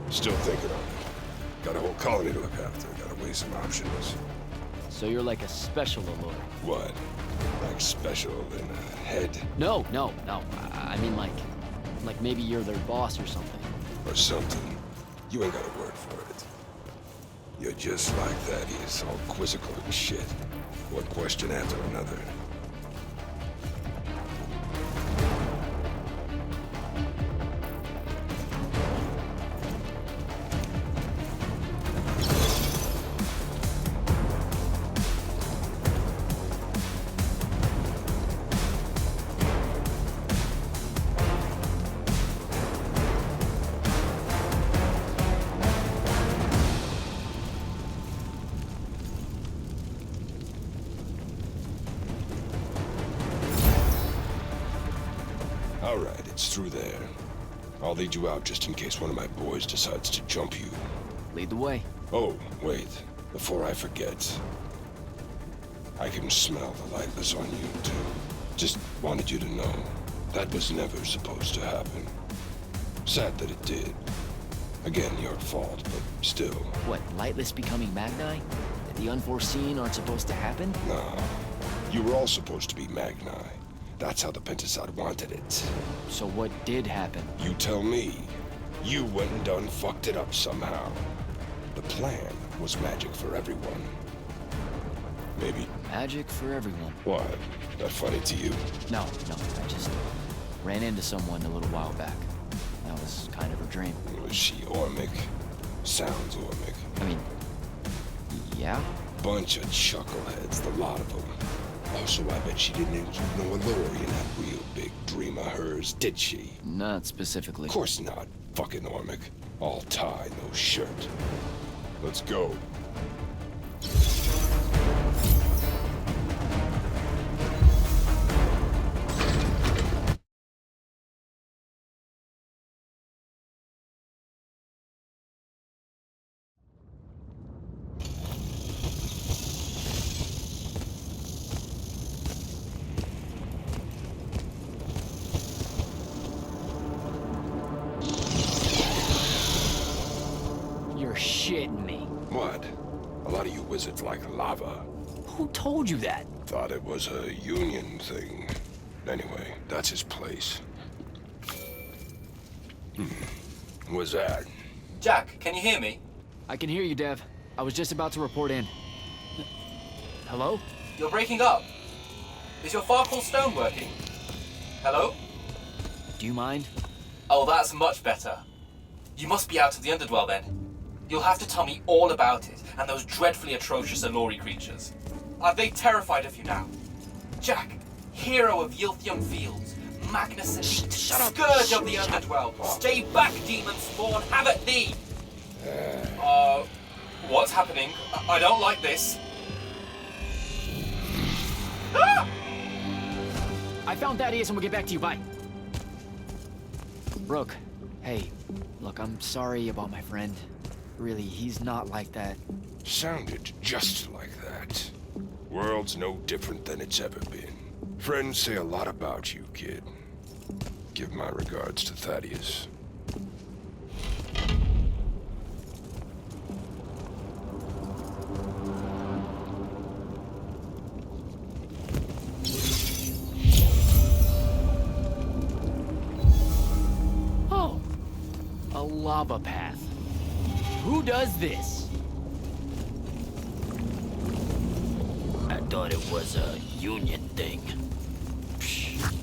Still thinking on it. Got a whole colony to look after. Gotta weigh some options. So you're like a special alert. What? Like special in a head? No. I mean like maybe you're their boss or something. Or something. You ain't got a word for it. You're just like that. He's all quizzical and shit. One question after another. All right, it's through there. I'll lead you out just in case one of my boys decides to jump you. Lead the way. Oh, wait. Before I forget. I can smell the lightless on you, too. Just wanted you to know. That was never supposed to happen. Sad that it did. Again, your fault, but still. What, Lightless becoming Magni? That the unforeseen aren't supposed to happen? Nah. You were all supposed to be Magni. That's how the Pentasod wanted it. So what did happen? You tell me. You went and done fucked it up somehow. The plan was magic for everyone. Maybe. Magic for everyone. What? That funny to you? No, I just ran into someone a little while back. That was kind of a dream. Was she Ormic? Sounds Ormic. I mean, yeah? Bunch of chuckleheads, the lot of them. Also, I bet she didn't include no Alluri in that real big dream of hers, did she? Not specifically. Of course not. Fucking Ormic. All tie, no shirt. Let's go. You're shitting me. What? A lot of you wizards like lava. Who told you that? Thought it was a union thing. Anyway, that's his place. What's that? Jack, can you hear me? I can hear you, Dev. I was just about to report in. Hello? You're breaking up. Is your Farkle stone working? Hello? Do you mind? Oh, that's much better. You must be out of the Underdwell then. You'll have to tell me all about it, and those dreadfully atrocious Alluri creatures. Are they terrified of you now? Jack, hero of Yilthium Fields, magnificent, scourge of the Underdwell, stay back, demon spawn, have at thee! What's happening? I don't like this. Ah! I found Thaddeus and we'll get back to you, bye. Brooke, hey, look, I'm sorry about my friend. Really, he's not like that. Sounded just like that. World's no different than it's ever been. Friends say a lot about you, kid. Give my regards to Thaddeus. Oh, a lava path. Who does this? I thought it was a union thing. Psh.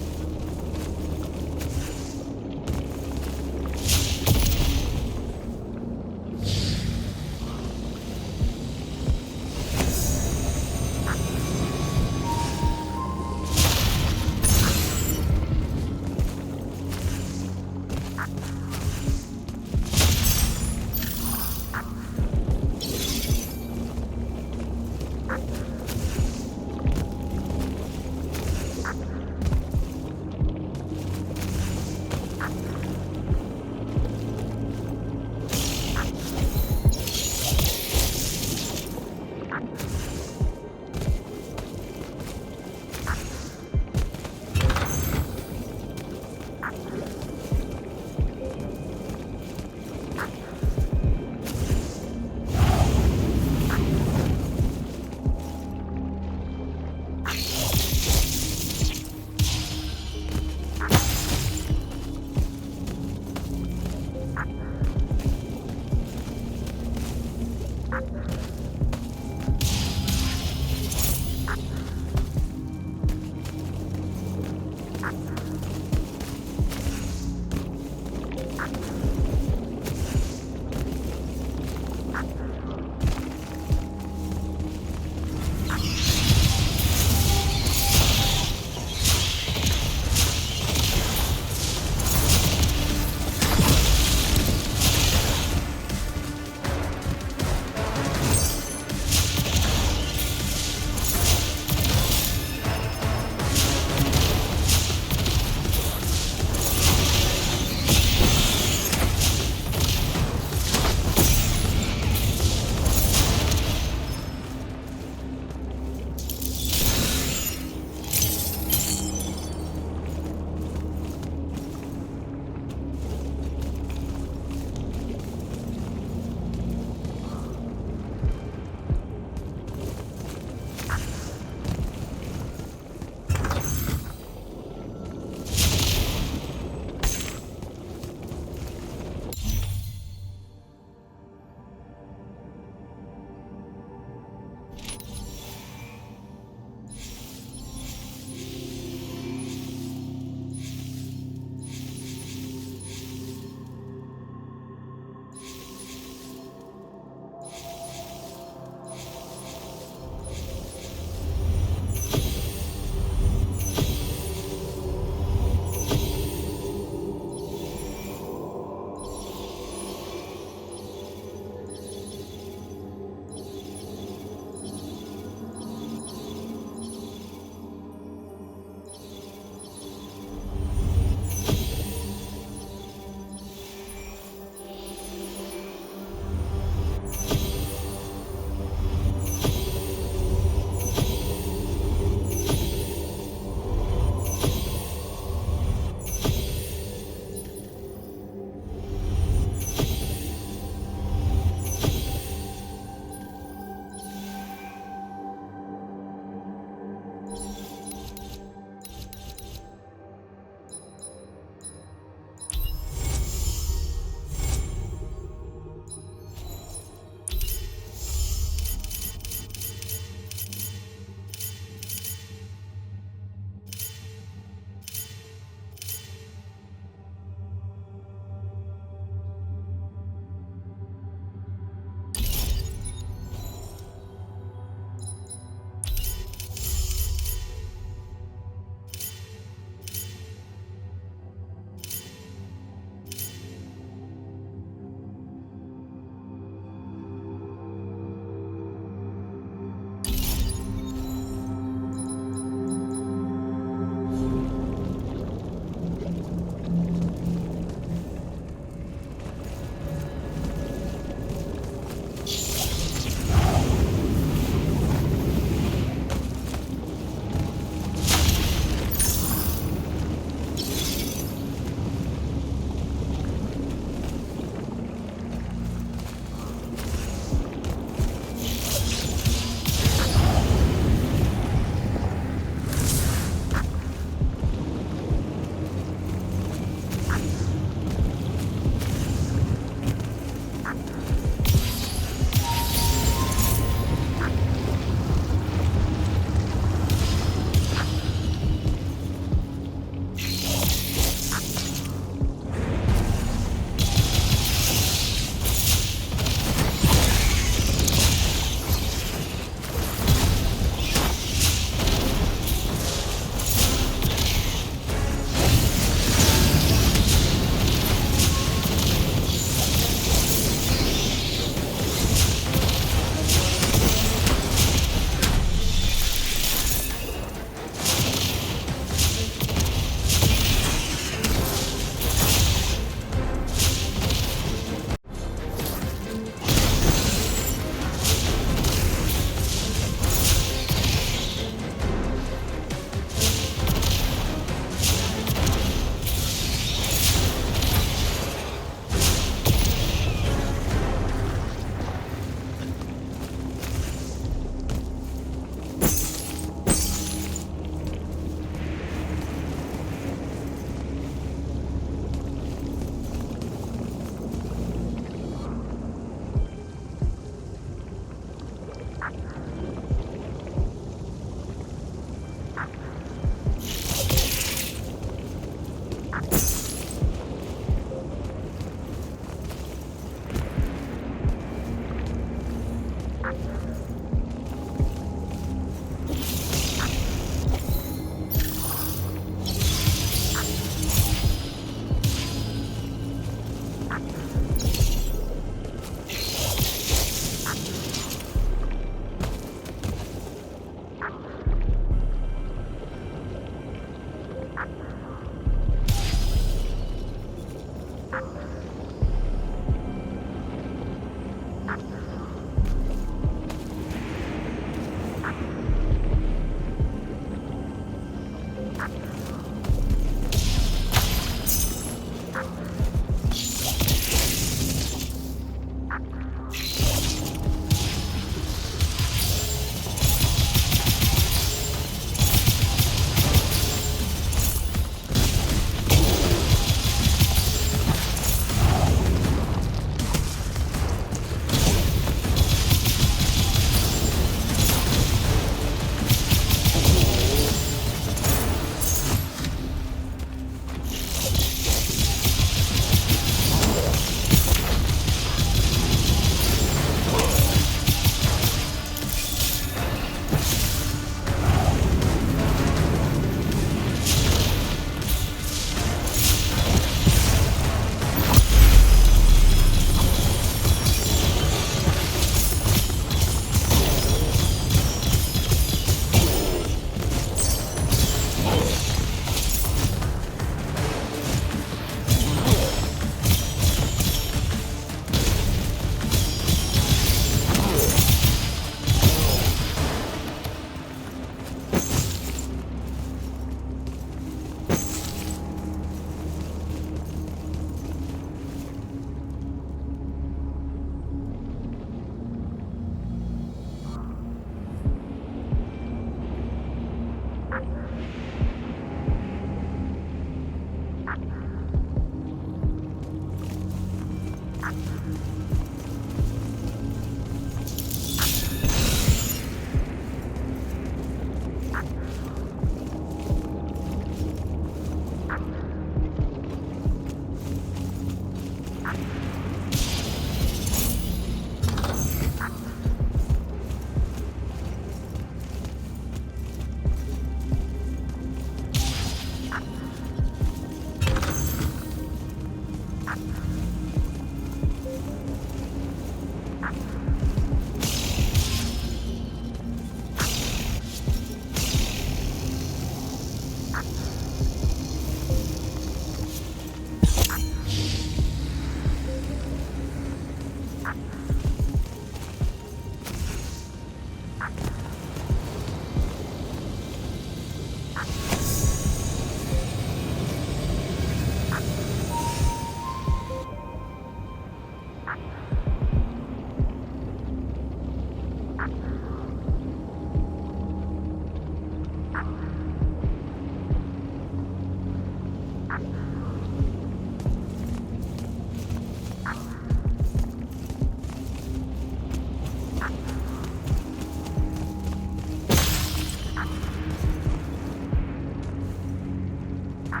The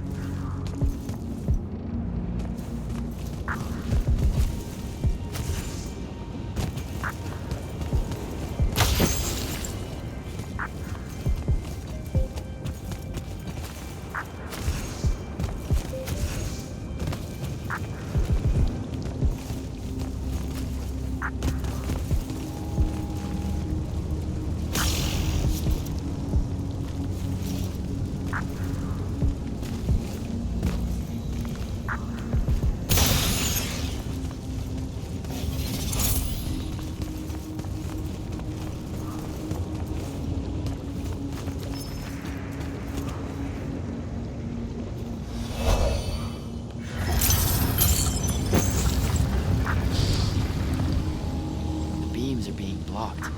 beams are being blocked.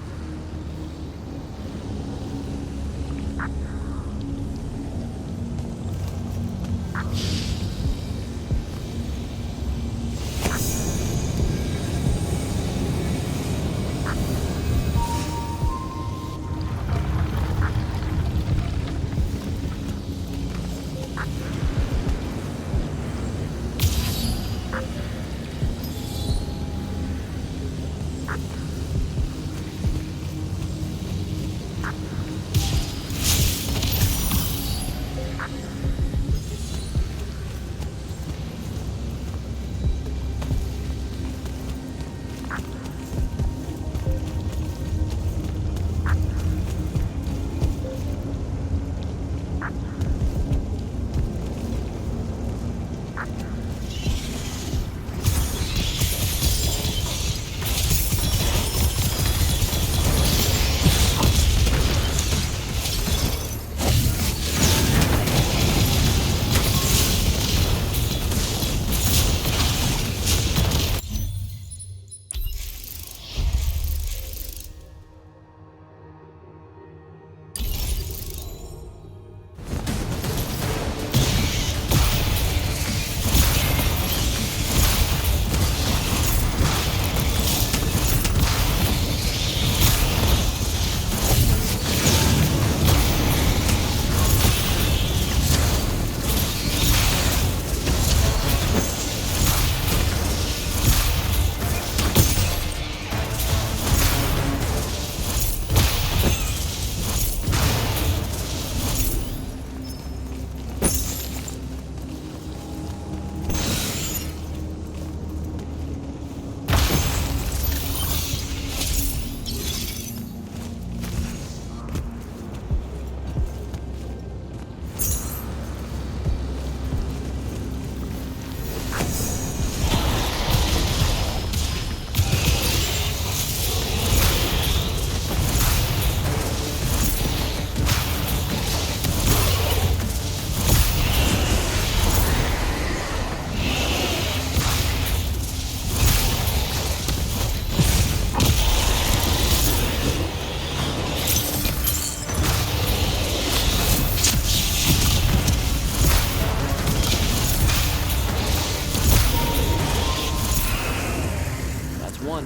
One.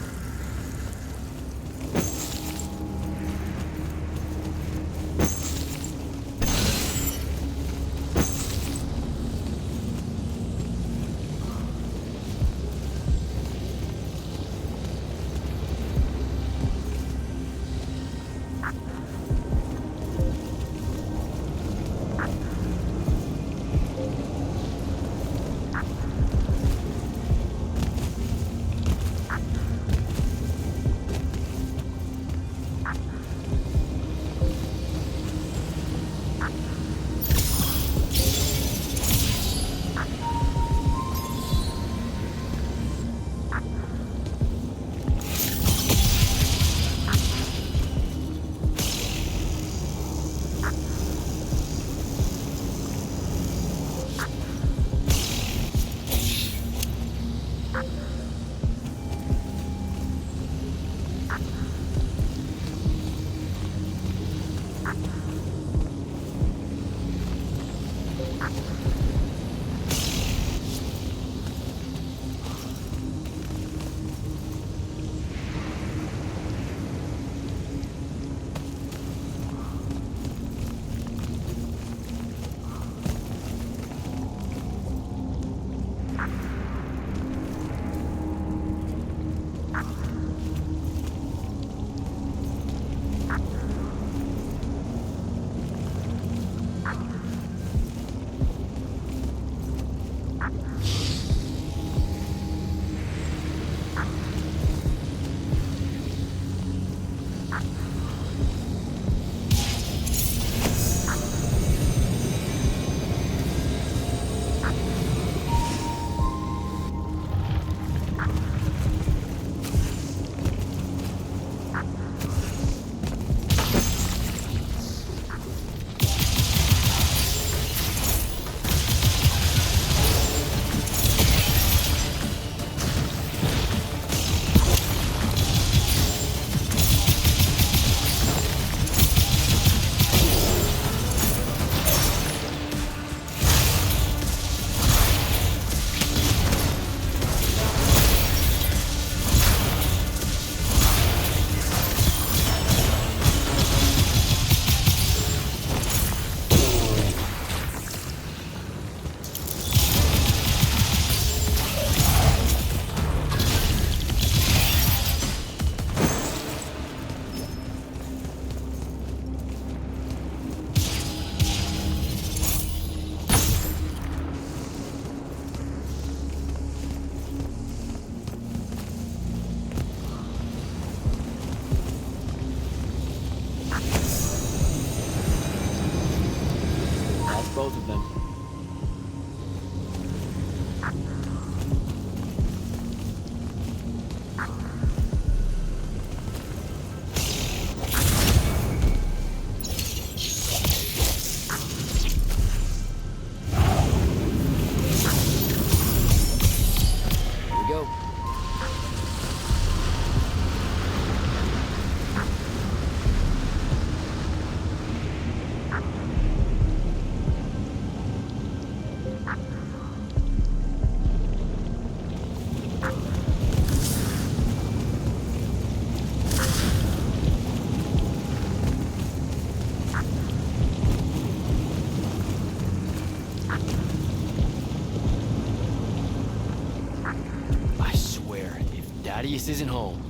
Gladius isn't home.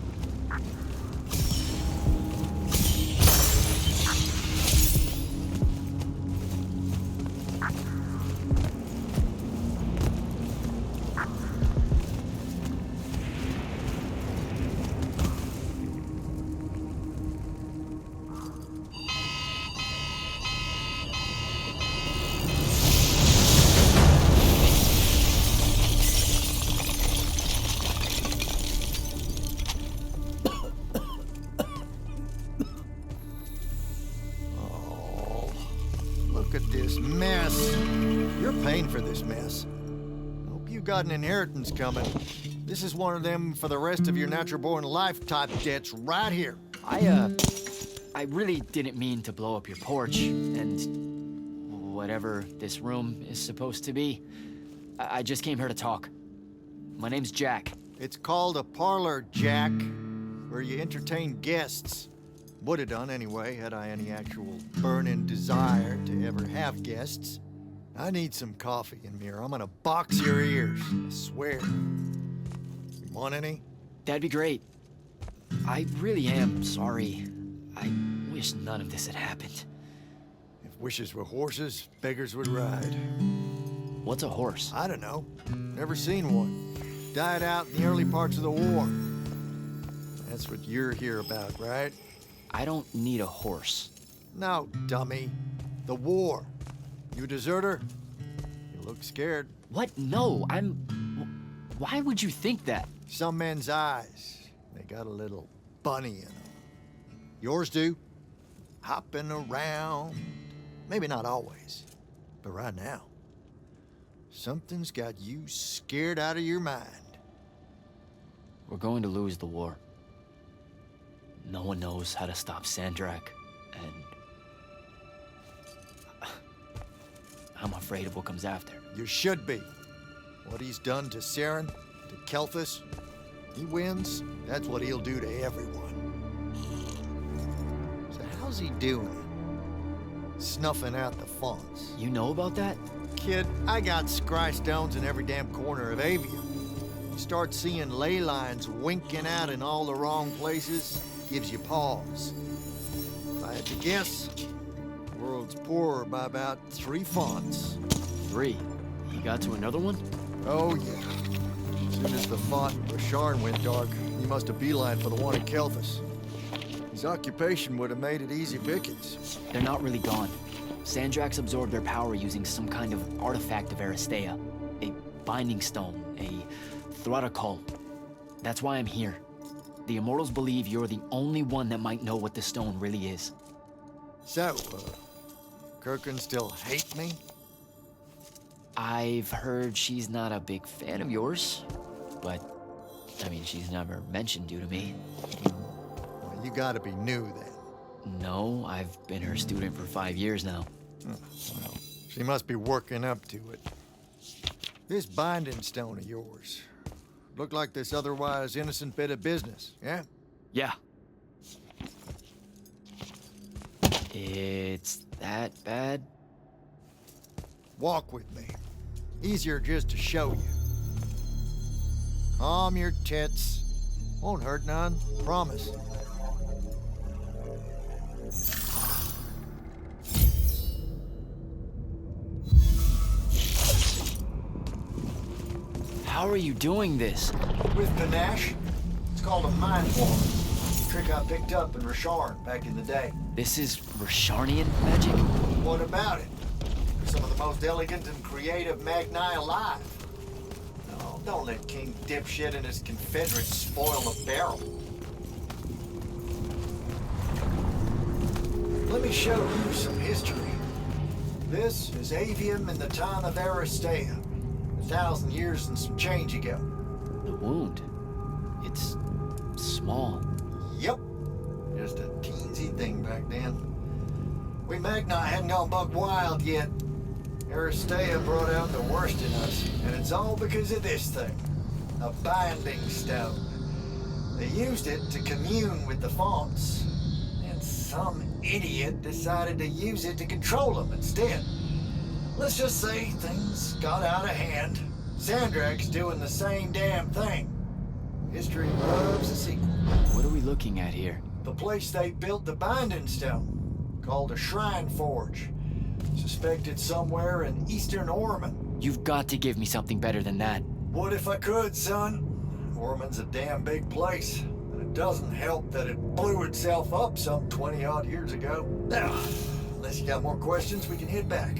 Look at this mess. You're paying for this mess. Hope you got an inheritance coming. This is one of them for the rest of your natural-born life type debts right here. I really didn't mean to blow up your porch, and whatever this room is supposed to be. I just came here to talk. My name's Jack. It's called a parlor, Jack, where you entertain guests. Would have done anyway, had I any actual burning desire to ever have guests. I need some coffee in here. I'm gonna box your ears, I swear. You want any? That'd be great. I really am sorry. I wish none of this had happened. If wishes were horses, beggars would ride. What's a horse? I don't know. Never seen one. Died out in the early parts of the war. That's what you're here about, right? I don't need a horse. No, dummy. The war. You a deserter? You look scared. What? No, Why would you think that? Some men's eyes, they got a little bunny in them. Yours do. Hopping around. Maybe not always, but right now. Something's got you scared out of your mind. We're going to lose the war. No one knows how to stop Sandrak, and I'm afraid of what comes after. You should be. What he's done to Saren, to Kelthus, he wins, that's what he'll do to everyone. So how's he doing? Snuffing out the fonts. You know about that? Kid, I got scry stones in every damn corner of Aveum. You start seeing ley lines winking out in all the wrong places, gives you pause. If I had to guess, the world's poorer by about 3 fonts. 3. He got to another one? Oh, yeah. As soon as the font in Rasharn went dark, he must have beelined for the one at Kelthus. His occupation would have made it easy pickings. They're not really gone. Sandrak's absorbed their power using some kind of artifact of Aristea. A binding stone, a Thrutakul. That's why I'm here. The Immortals believe you're the only one that might know what the stone really is. So, Kirkin still hate me? I've heard she's not a big fan of yours, but, I mean, she's never mentioned you to me. Well, you gotta be new then. No, I've been her student for 5 years now. Well, she must be working up to it. This binding stone of yours, look like this otherwise innocent bit of business, yeah? Yeah. It's that bad? Walk with me. Easier just to show you. Calm your tits. Won't hurt none, promise. How are you doing this? With panache, it's called a mind warp. Trick I picked up in Rasharn back in the day. This is Rasharnian magic? What about it? Some of the most elegant and creative Magni alive. No, don't let King Dipshit and his Confederates spoil the barrel. Let me show you some history. This is Aveum in the time of Aristea. 1,000 years and some change ago. The wound. It's small. Yep. Just a teensy thing back then. We Magni hadn't gone buck wild yet. Aristea brought out the worst in us, and it's all because of this thing. A binding stone. They used it to commune with the fonts, and some idiot decided to use it to control them instead. Let's just say things got out of hand. Sandrak's doing the same damn thing. History loves a sequel. What are we looking at here? The place they built the binding stone, called a shrine forge. Suspected somewhere in eastern Orman. You've got to give me something better than that. What if I could, son? Orman's a damn big place. And it doesn't help that it blew itself up some 20-odd years ago. Now, unless you got more questions, we can head back.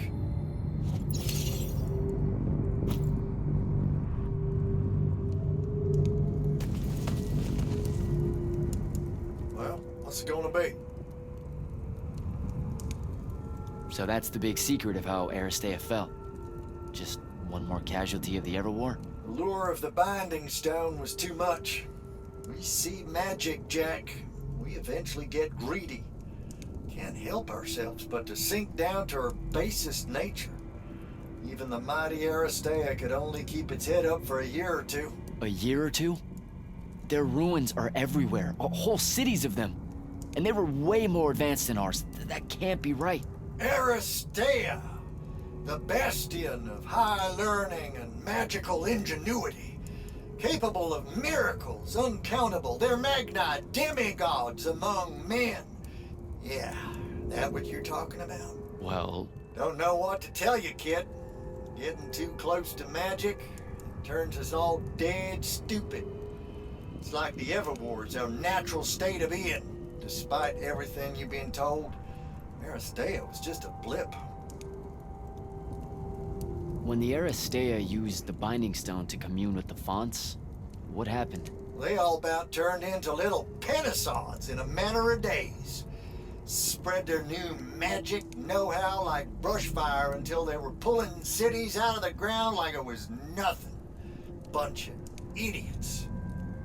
Well, what's it gonna be? So that's the big secret of how Aristea fell. Just one more casualty of the Everwar? The lure of the binding stone was too much. We see magic, Jack. We eventually get greedy. Can't help ourselves but to sink down to our basest nature. Even the mighty Aristea could only keep its head up for a year or two. A year or two? Their ruins are everywhere, whole cities of them. And they were way more advanced than ours. That can't be right. Aristea, the bastion of high learning and magical ingenuity, capable of miracles uncountable. They're Magni demigods among men. Yeah, that what you're talking about? Well, Don't know what to tell you, kid. Getting too close to magic turns us all dead stupid. It's like the Everwar's our natural state of being. Despite everything you've been told, Aristea was just a blip. when the Aristea used the Binding Stone to commune with the fonts, what happened? They all about turned into little pennisods in a matter of days. Spread their new magic know-how like brushfire until they were pulling cities out of the ground like it was nothing. Bunch of idiots.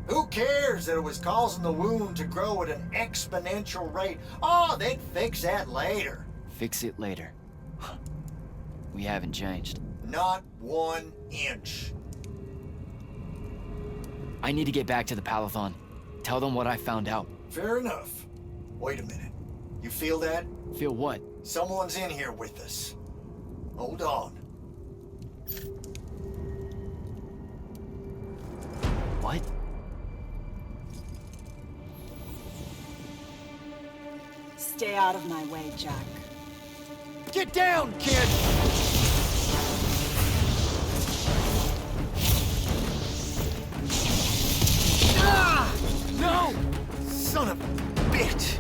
Who cares that it was causing the wound to grow at an exponential rate? Oh, they'd fix that later. Fix it later. We haven't changed. Not 1 inch. I need to get back to the Palathon. Tell them what I found out. Fair enough. Wait a minute. You feel that? Feel what? Someone's in here with us. Hold on. What? Stay out of my way, Jack. Get down, kid! Ah! No! Son of a bitch!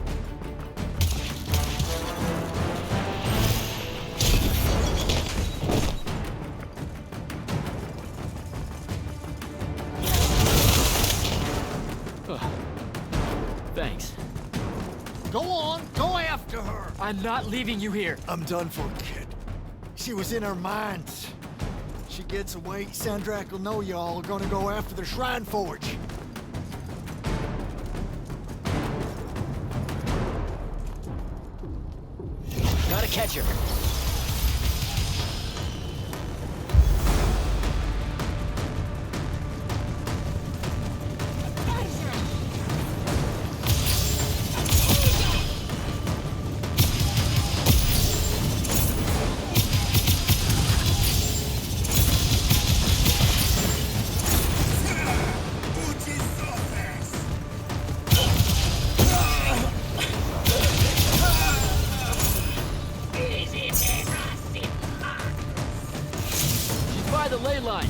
Thanks. Go on, go after her! I'm not leaving you here. I'm done for, kid. She was in her minds. She gets away, Sandrak will know y'all are gonna go after the Shrine Forge. Gotta catch her. By the ley line.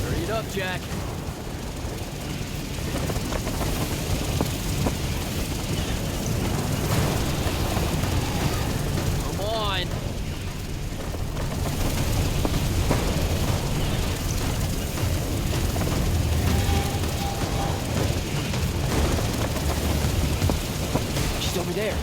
Hurry it up, Jack. Come on. there.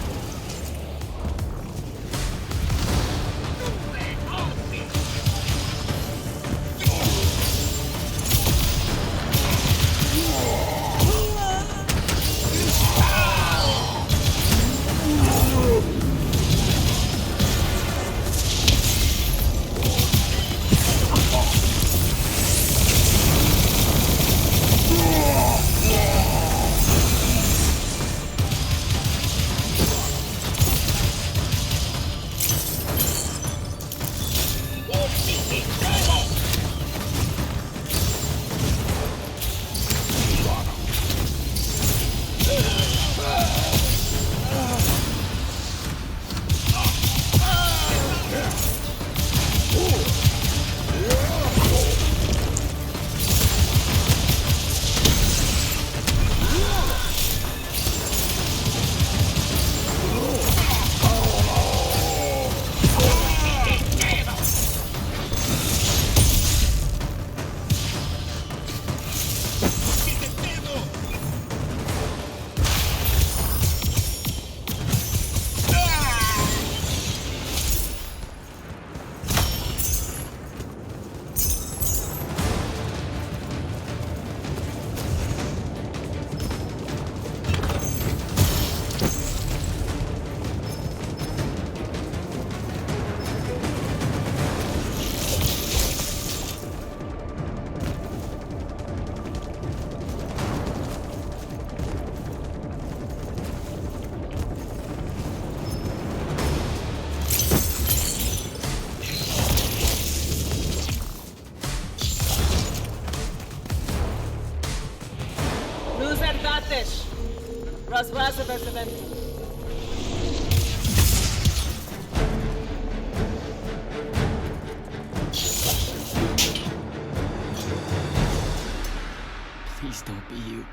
Please don't be you.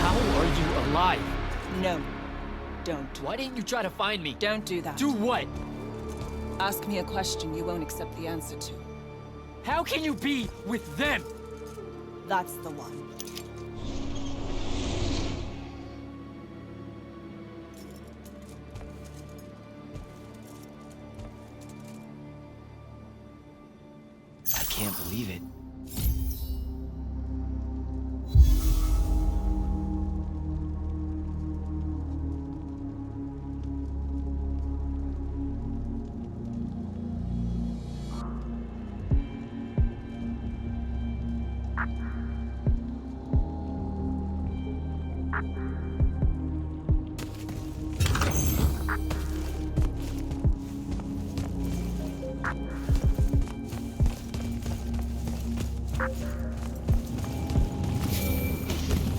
How are you alive? No. Don't. Why didn't you try to find me? Don't do that. Do what? Ask me a question you won't accept the answer to. How can you be with them? That's the one. I can't believe it.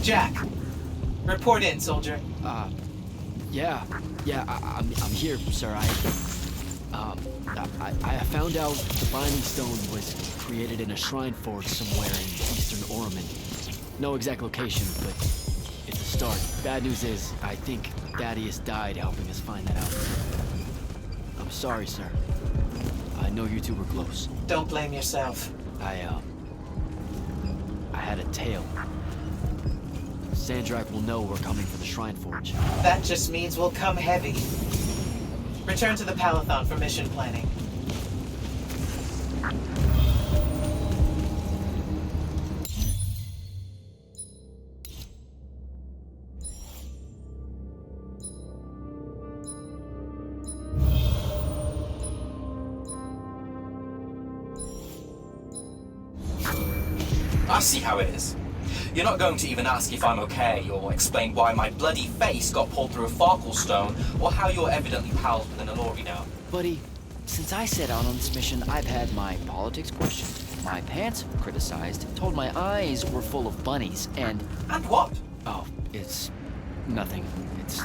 Jack, report in, soldier. Yeah, I'm here, sir. I found out the Binding Stone was created in a shrine forge somewhere in eastern Oromon. No exact location, but it's a start. Bad news is, I think Thaddeus died helping us find that out. I'm sorry, sir. I know you two were close. Don't blame yourself. I had a tail. Sandrak will know we're coming for the Shrine Forge. That just means we'll come heavy. Return to the Palathon for mission planning. I see how it is. You're not going to even ask if I'm okay, or explain why my bloody face got pulled through a Farkle stone, or how you're evidently pals with an Alori now. Buddy, since I set out on this mission, I've had my politics questioned, my pants criticized, told my eyes were full of bunnies, and... And what? Oh, it's... nothing. It's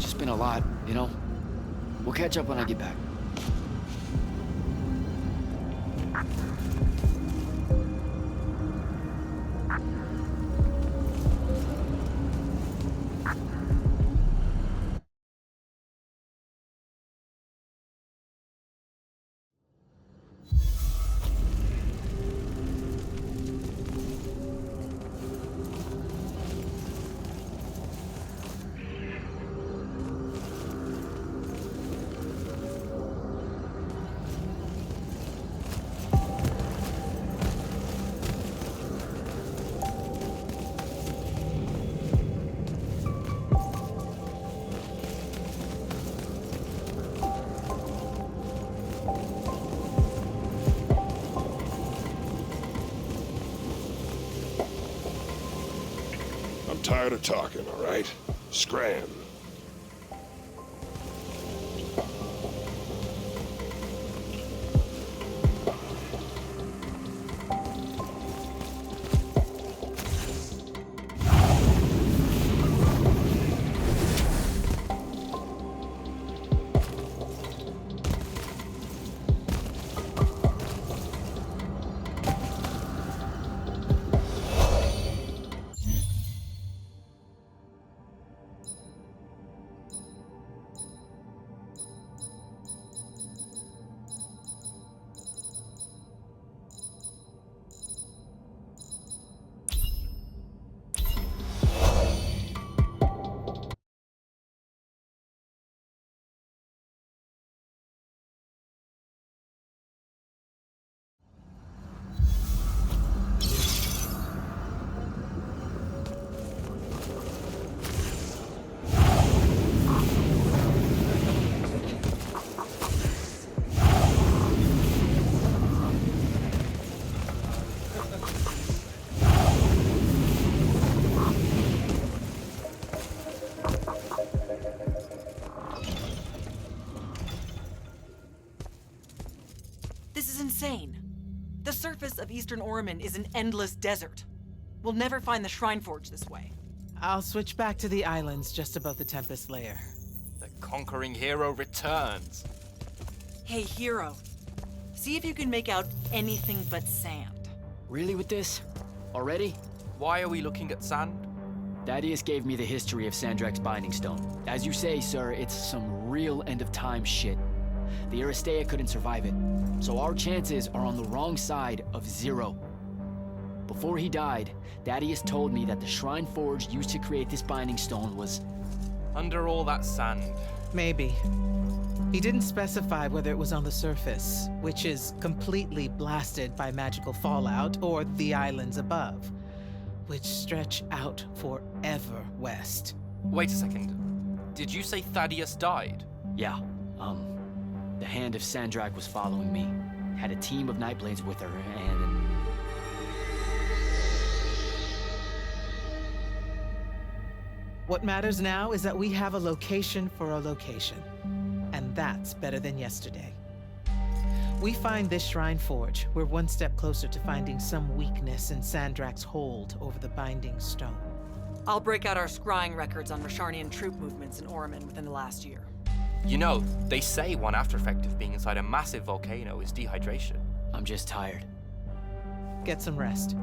just been a lot, you know? We'll catch up when I get back. tired of talking, all right? Scram. This is insane. The surface of Eastern Orman is an endless desert. We'll never find the Shrine Forge this way. I'll switch back to the islands just above the Tempest layer. The conquering hero returns. Hey, hero. See if you can make out anything but sand. Really with this? Already? Why are we looking at sand? Thaddeus gave me the history of Sandrak's Binding Stone. As you say, sir, it's some real end-of-time shit. The Aristea couldn't survive it, so our chances are on the wrong side of 0. Before he died, Thaddeus told me that the Shrine Forge used to create this Binding Stone was... Under all that sand. Maybe. He didn't specify whether it was on the surface, which is completely blasted by magical fallout, or the islands above, which stretch out forever west. Wait a second. Did you say Thaddeus died? Yeah, the Hand of Sandrak was following me. Had a team of Nightblades with her, and... What matters now is that we have a location for a location. And that's better than yesterday. We find this Shrine Forge, we're one step closer to finding some weakness in Sandrak's hold over the Binding Stone. I'll break out our scrying records on Rasharnian troop movements in Orman within the last year. You know, they say one after effect of being inside a massive volcano is dehydration. I'm just tired. Get some rest.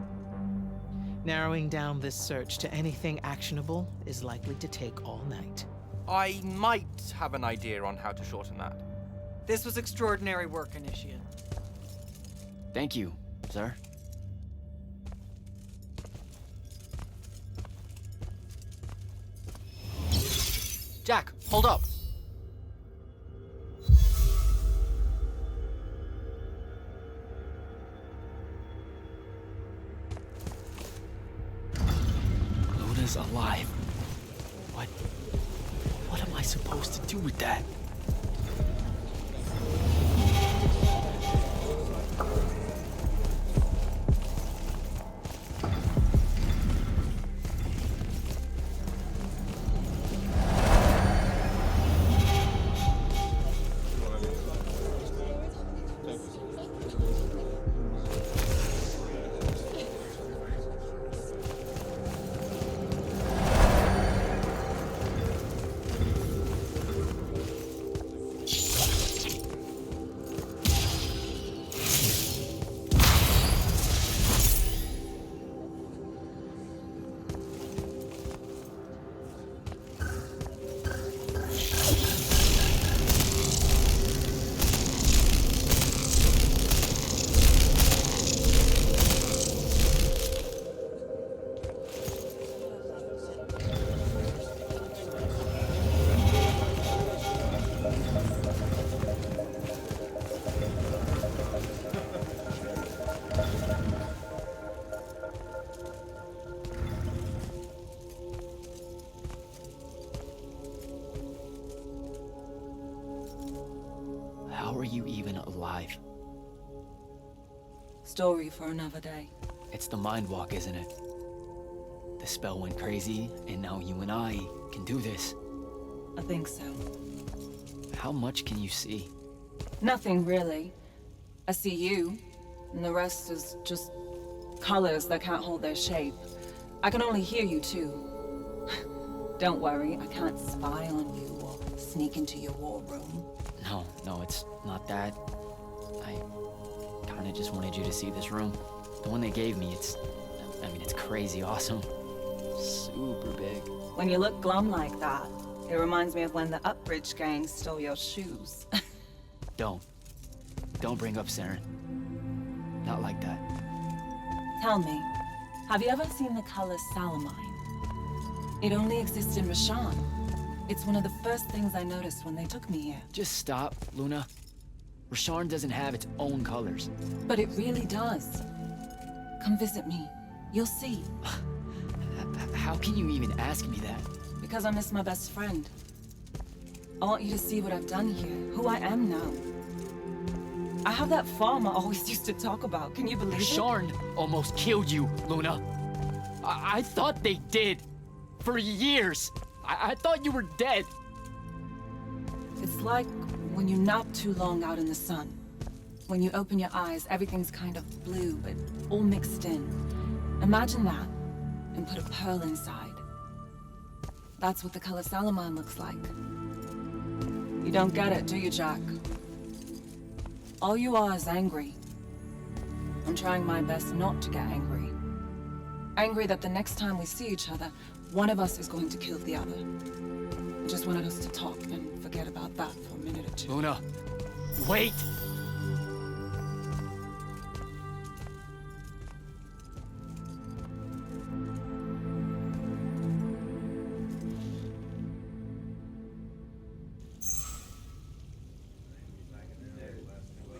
Narrowing down this search to anything actionable is likely to take all night. I might have an idea on how to shorten that. This was extraordinary work, Initiate. Thank you, sir. Jack, hold up. Luna's alive. What am I supposed to do with that? How are you even alive? Story for another day. It's the Mind Walk, isn't it? the spell went crazy, and now you and I can do this. I think so. How much can you see? Nothing really. I see you, and the rest is just colors that can't hold their shape. I can only hear you too. Don't worry, I can't spy on you or sneak into your war room. No, it's not that. I kinda just wanted you to see this room. The one they gave me, it's crazy awesome. Super big. When you look glum like that, it reminds me of when the Upbridge gang stole your shoes. Don't bring up Saren. Not like that. Tell me, have you ever seen the color Salamine? It only exists in Rashan. It's one of the first things I noticed when they took me here. Just stop, Luna. Rasharn doesn't have its own colors. But it really does. Come visit me. You'll see. How can you even ask me that? Because I miss my best friend. I want you to see what I've done here, who I am now. I have that farm I always used to talk about. Can you believe it? Rasharn almost killed you, Luna. I thought they did. For years. I thought you were dead. It's like when you nap too long out in the sun. When you open your eyes, everything's kind of blue, but all mixed in. Imagine that, and put a pearl inside. That's what the color Salamine looks like. You don't get it, do you, Jack? All you are is angry. I'm trying my best not to get angry. Angry that the next time we see each other, one of us is going to kill the other. I just wanted us to talk and forget about that for a minute or two. Luna, wait!